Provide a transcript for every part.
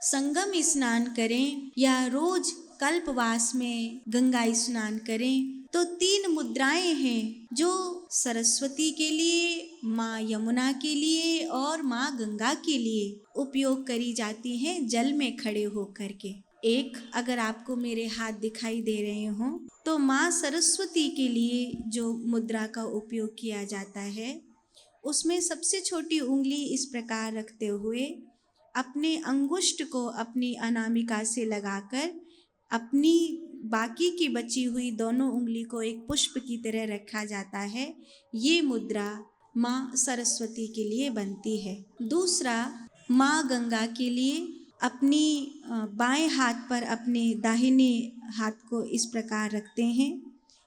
संगम स्नान करें या रोज कल्पवास में गंगा स्नान करें, तो 3 मुद्राएं हैं जो सरस्वती के लिए, माँ यमुना के लिए और माँ गंगा के लिए उपयोग करी जाती हैं जल में खड़े होकर के। एक, अगर आपको मेरे हाथ दिखाई दे रहे हों, तो माँ सरस्वती के लिए जो मुद्रा का उपयोग किया जाता है, उसमें सबसे छोटी उंगली इस प्रकार रखते हुए अपने अंगुष्ठ को अपनी अनामिका से लगाकर अपनी बाकी की बची हुई दोनों उंगली को एक पुष्प की तरह रखा जाता है। ये मुद्रा माँ सरस्वती के लिए बनती है। दूसरा, माँ गंगा के लिए अपनी बाएं हाथ पर अपने दाहिने हाथ को इस प्रकार रखते हैं,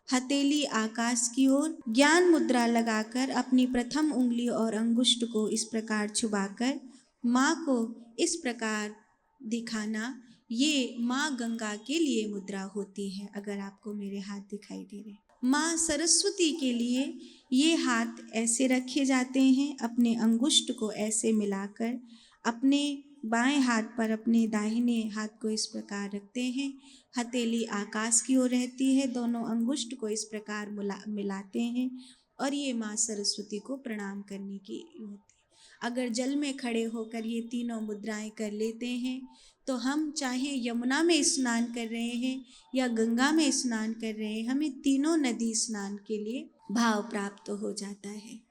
हथेली आकाश की ओर, ज्ञान मुद्रा लगाकर अपनी प्रथम उंगली और अंगुष्ठ को इस प्रकार छुपाकर माँ को इस प्रकार दिखाना, ये माँ गंगा के लिए मुद्रा होती है। अगर आपको मेरे हाथ दिखाई दे रहे, माँ सरस्वती के लिए ये हाथ ऐसे रखे जाते हैं, अपने अंगुष्ठ को ऐसे मिलाकर अपने बाएं हाथ पर अपने दाहिने हाथ को इस प्रकार रखते हैं, हथेली आकाश की ओर रहती है, दोनों अंगुष्ठ को इस प्रकार मिलाते हैं और ये माँ सरस्वती को प्रणाम करने की होती है। अगर जल में खड़े होकर ये तीनों मुद्राएं कर लेते हैं, तो हम चाहे यमुना में स्नान कर रहे हैं या गंगा में स्नान कर रहे हैं, हमें तीनों नदी स्नान के लिए भाव प्राप्त हो जाता है।